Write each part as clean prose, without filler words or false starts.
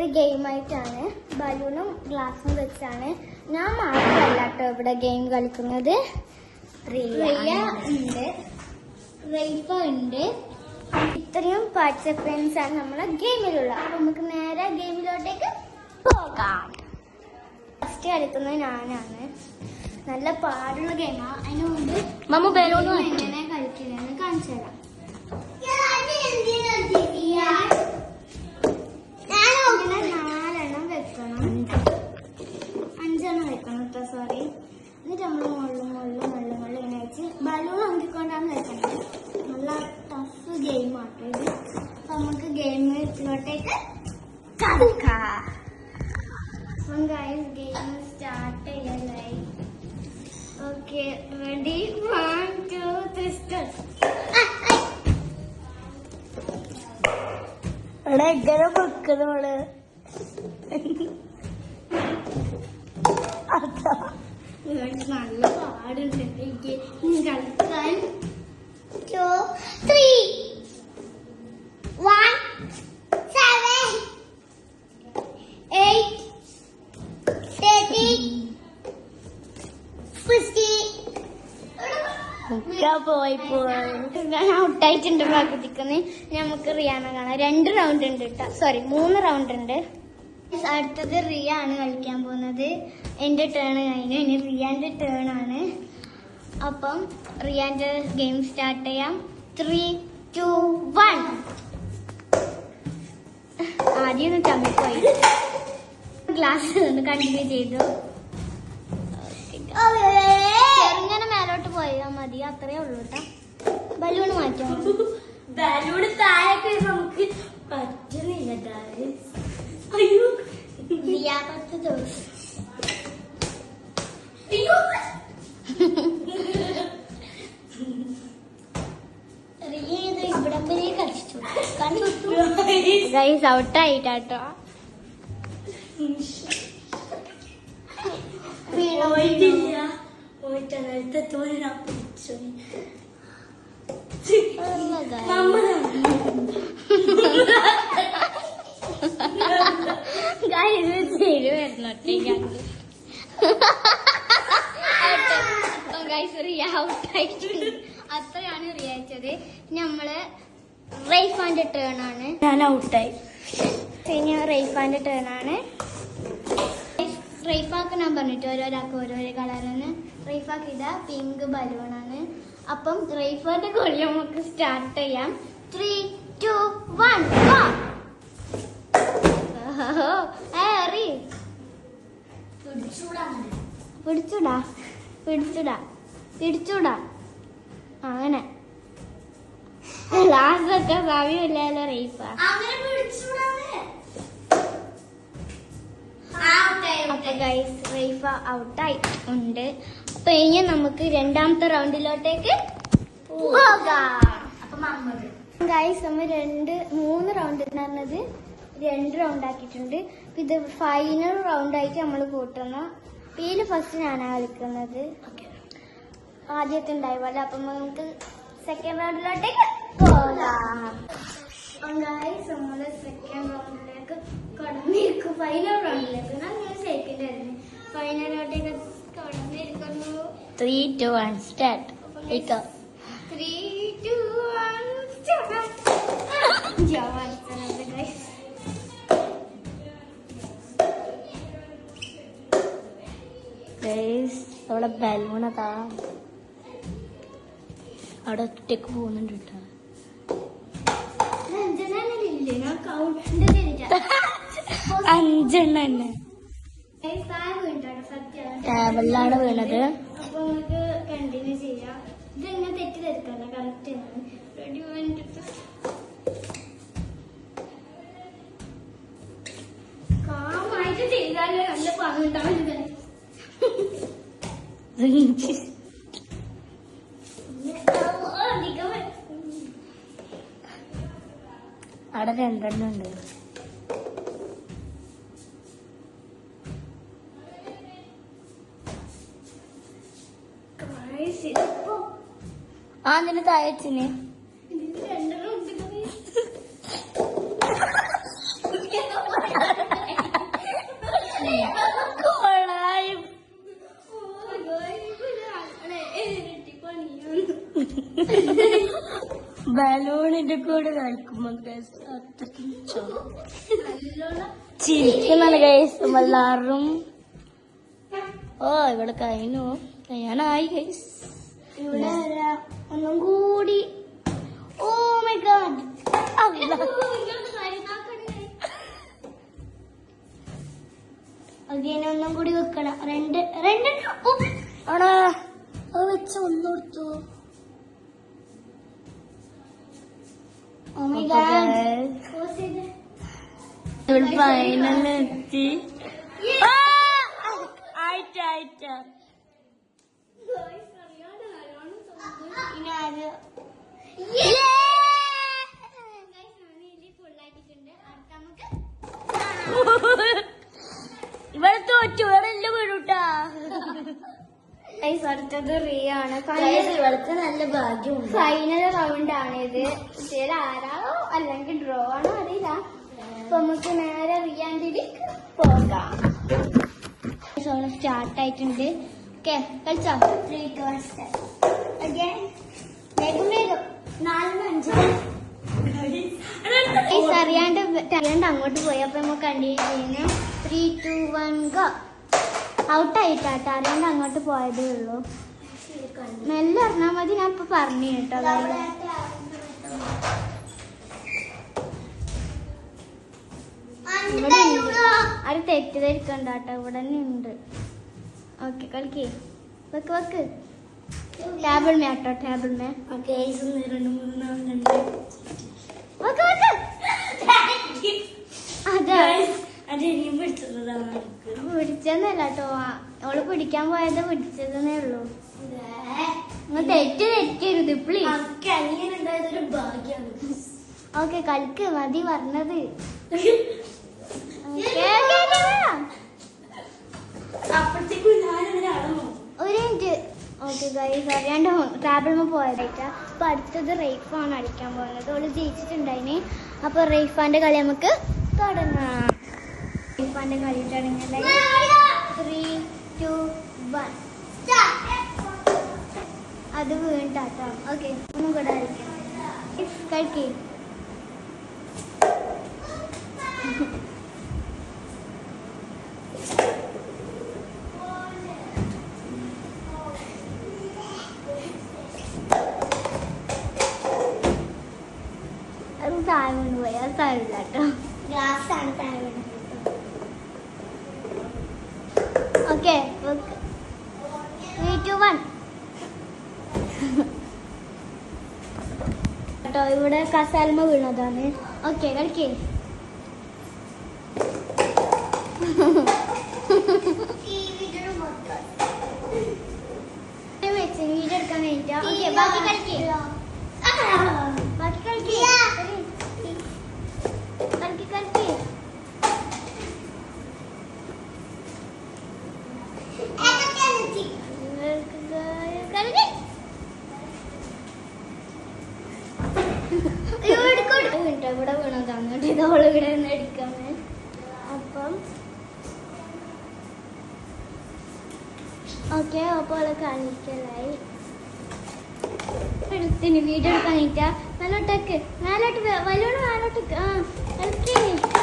ഒരു ഗെയിമായിട്ടാണ്. ബലൂണും ഗ്ലാസും വെച്ചാണ്. ഞാൻ മാത്രമല്ല കേട്ടോ ഇവിടെ ഗെയിം കളിക്കുന്നത്. റിയ ഉണ്ട്, റൈഫ ഉണ്ട്. ഇത്രയും പാർട്ടിസിപ്പൻസ് ആണ് നമ്മളെ ഗെയിമിലുള്ള. അപ്പൊ നമുക്ക് നേരെ ഗെയിമിലോട്ടേക്ക് പോകാം. ഫസ്റ്റ് കളിക്കുന്നത് ഞാനാണ്. നല്ല പാടുള്ള ഗെയിമാണ്. അതിന് മുമ്പ് എങ്ങനെ കളിക്കുന്നതെന്ന് കാണിച്ചു തരാം. നാലെണ്ണം വെക്കണം, 5 വെക്കണം കേട്ടോ, സോറി. എന്നിട്ട് നമ്മൾ മുകളിൽ ഇങ്ങനെ വെച്ച് ബലൂൺ ഒങ്കിക്കൊണ്ടാണ് വെക്കുന്നത്. നല്ല ടഫ് ഗെയിമാട്ടോ ഇത്. അപ്പൊ നമുക്ക് ഗെയിമിലോട്ടേക്ക് കളിക്കാം. അപ്പം ഗൈസ് ഗെയിം സ്റ്റാർട്ട് ചെയ്യാനായി. Okay, ready? 1 2 3 സ്റ്റാർട്ട്. എങ്ങനെ വെക്കുന്നോള് നല്ല പാടുണ്ട് എനിക്ക് കളിക്കാൻ. 2 3 1 7 8 30 50. ഞാൻ ഔട്ടായിട്ടുണ്ട് പകുതിക്കുന്ന്. നമുക്ക് റിയാന കാണാം. 2 റൗണ്ട് ഉണ്ട് കേട്ടോ, സോറി 3 റൗണ്ട് ഉണ്ട്. അടുത്തത് റിയ ആണ് കളിക്കാൻ പോകുന്നത്. എന്റെ ടേൺ കഴിഞ്ഞു, ഇനി റിയാന്റെ ടേൺ ആണ്. അപ്പം റിയാന്റെ ഗെയിം സ്റ്റാർട്ട് ചെയ്യാം. 3 2 1. ആദ്യം ഒന്ന് ചമ്മിപ്പോയി. ഗ്ലാസ് കണ്ടിന്യൂ ചെയ്തു. ചെറുങ്ങനെ മേലോട്ട് പോയാൽ മതി, അത്രേ ഉള്ളൂ കേട്ടോ. ബലൂണ് മാറ്റാം. ബലൂണ് താഴെ നമുക്ക് പറ്റുന്നില്ല. റിയ 10 ദിവസം ഇവിടെ വരെ കളിച്ചു. ഗൈസ് ഔട്ടായിട്ടോ. അത്രയാണ് റിയാച്ചത്. നമ്മള് റൈഫാന്റെ ടേൺ ആണ്. ഞാൻ ഔട്ടായി. ഇനി റൈഫാന്റെ ടേൺ ആണ്. റൈഫാക്ക് ഞാൻ പറഞ്ഞിട്ട് ഓരോരാൾക്ക് ഓരോരോ കളറാണ്. റൈഫാക്ക് ഇതാ പിങ്ക് ബലൂണാണ്. അപ്പം റൈഫാന്റെ കളി നമുക്ക് സ്റ്റാർട്ട് ചെയ്യാം. 3 2 1 പിടിച്ചൂടാ അങ്ങനെ. ലാസ്റ്റ് ഒക്കെ ഭാവിയില്ലല്ലോ റൈഫ. അപ്പൊ ഗൈസ് റൈഫ ഔട്ടായി ഉണ്ട്. അപ്പൊ ഇനി നമുക്ക് രണ്ടാമത്തെ റൗണ്ടിലോട്ടേക്ക് പോകാം. ഗൈസ് നമ്മൾ 3 റൗണ്ട് പറഞ്ഞത് 2 റൗണ്ട് ആക്കിയിട്ടുണ്ട്. ഇത് ഫൈനൽ റൗണ്ട് ആയിട്ട് നമ്മൾ കൂട്ടുന്ന. ഇതിൽ ഫസ്റ്റ് ഞാനാണ് കളിക്കുന്നത്. ആദ്യത്തെ ഉണ്ടായി പോലെ. അപ്പൊ നമുക്ക് സെക്കൻഡ് റൗണ്ടിലോട്ടേക്ക് പോകാം. ഗൈസ് നമ്മള് സെക്കൻഡ് റൗണ്ടിലേക്ക് കടന്നിരിക്കും. ഫൈനൽ റൗണ്ടിലേക്ക് ഞാൻ സെക്കൻഡ് ആയിരുന്നു. ഫൈനലോട്ടേക്ക് കടന്നിരിക്കുന്നു. 3 2 1 സ്റ്റാർട്ട്. 3 2 1 സ്റ്റാർട്ട്. അവിടെ ബലൂണതാ അവിടെ ഒറ്റക്ക് പോകുന്നുണ്ട് കേട്ടോ. 5 തന്നെ ടേബിളിലാണ് വീണത്. അപ്പൊ നമുക്ക് കണ്ടിന്യൂ ചെയ്യാം. ഇതെങ്ങനെ തെറ്റി തരുത്തല്ല, കറക്റ്റ് ആണ്. റെഡി കാമായിട്ട് ചെയ്താലേ നല്ല പങ്കുണ്ടാവില്ല. അവിടെ 2 ഉണ്ട്. അതിന് താഴച്ചിന് എന്റെ കൂടെ കളിക്കുമ്പോ ചിരിക്കുന്നല്ല ഗൈസ് എല്ലാവരും. ഓ ഇവിടെ കഴിഞ്ഞു, കഴിയാനായി ഗൈസ്. ഇവിടെ ഒന്നും കൂടി. ഓ മൈ ഗോഡ്, ഒന്നും കൂടി വെക്കണം. ആടാ അത് വെച്ച ഒന്ന് കൊടുത്തു. ഓ മൈ ഗോഡ്, ഫൈനലെത്തി. ഇവിടെ തോറ്റു, ഇവിടെ എല്ലാം വീടൂട്ടാ. അടുത്തത് റിയ ആണ്. ഇവൾക്ക് നല്ല ഭാഗ്യമുണ്ട്. ഫൈനൽ റൗണ്ട് ആണ് ഇത്. ഇതിൽ ആരാണോ അല്ലെങ്കിൽ ഡ്രോ ആണോ അറിയില്ല. അപ്പൊ നമുക്ക് നേരെ റിയാൻഡിലേക്ക് പോകാം. സ്റ്റാർട്ട് ആയിട്ടുണ്ട്. ഓക്കെ, കളിച്ചോ. വേഗം വേഗം 4-5 അറിയാണ്ട് അങ്ങോട്ട് പോയി. അപ്പൊ നമുക്ക് കണ്ടിന്യൂ ചെയ്യുന്ന 3, 2, 1 ഗോ. ഔട്ടായിട്ടാട്ടോ, അറിയാണ്ട് അങ്ങോട്ട് പോയതേ ഉള്ളൂ. മെല്ലെ അറിഞ്ഞാൽ മതി. ഞാൻ ഇപ്പൊ പറഞ്ഞു കേട്ടോ. ഇവിടെ അത് തെറ്റിദ്ധരിക്കണ്ട കേട്ടോ, ഇവിടെ തന്നെ ഉണ്ട്. ഓക്കെ, കളിക്കേ. വെക്ക് വെക്ക്. ടേബിൾ മേ ആട്ടോ, ടേബിൾ മേ. ഓക്കെ, 1 2 3 4 വെക്ക് വെക്ക്. അതെ, പിടിച്ചെന്നല്ല കേട്ടോ, അവള് പിടിക്കാൻ പോയത് പിടിച്ചതെന്നേ ഉള്ളൂ. തെറ്റരുത് പ്ലീസ്. അങ്ങനെയുണ്ടായതൊരു ഭാഗ്യമാണ്. ഓക്കെ, കളിക്ക്. മതി പറഞ്ഞത്. അപ്പോഴത്തേക്കും ഞാനതിനാണോ ഒരു മിനിറ്റ്. ഓക്കെ ഗൈസ്, അറിയാണ്ട് ടേബിളിൽ പോയതായിട്ടാ. അപ്പൊ അടുത്തത് റെയ്ഫാണ് അടിക്കാൻ പോകുന്നത്. അവള് ജയിച്ചിട്ടുണ്ടായിന്. അപ്പൊ റെയ്ഫാന്റെ കളി നമുക്ക് തുടങ്ങാം. റെയ്ഫാന്റെ കളി തുടങ്ങിയ 3, 2, 1 അത് വീണ്ടാട്ടോ. ഓക്കെ, ഒന്നും കൂടെ കളിക്കാം. കളിക്കേ. അത് താഴെ വീണ് പോയി. അത് താഴില്ല കേട്ടോ, ഗ്ലാസ്സാണ് താഴെ വീണ്. ഓക്കെ, 3, 2, 1 കേട്ടോ. ഇവിടെ കസാൽമ വീണതാണ്. ഓക്കെ, കളിക്കേ. വീഡിയോ എടുക്കാൻ കഴിഞ്ഞിട്ടാ. ഓക്കെ, ബാക്കി കളിക്കേ. ബാക്കി കളിക്കേ. കളിക്ക് കളിക്ക്. ഇവിടെ വീണതാണ് കേട്ടോ. ഇതോള് ഇവിടെ നിന്ന് അടിക്കാമേ. അപ്പം ഓക്കെ, അപ്പോൾ കളിക്കലായി. എടുത്തിന് വീഡിയോ എടുക്കാൻ കഴിഞ്ഞാ. മേലോട്ടേക്ക്, മേലോട്ട് വലോട്ട്, മേലോട്ടേക്ക്. ആ കളിക്കേ.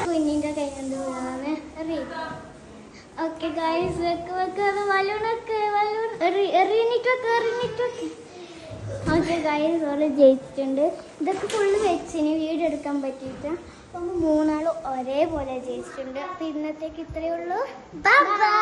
കുഞ്ഞിന്റെ കൈ കൊണ്ട് വീണാണ്. ഓക്കെ ഗൈസ്, വെക്ക് വെക്ക്. അത് വലൂണൊക്കെ എറിഞ്ഞിട്ടൊക്കെ. ഓക്കെ ഗൈസ്, ഓള് ജയിച്ചിട്ടുണ്ട്. ഇതൊക്കെ ഫുള്ള് വെച്ചിന് വീഡിയോ എടുക്കാൻ പറ്റിയിട്ട്. അപ്പം 3 ആളും ഒരേപോലെ ജയിച്ചിട്ടുണ്ട്. അപ്പൊ ഇന്നത്തേക്ക് ഇത്രയേ ഉള്ളൂ. Bye bye.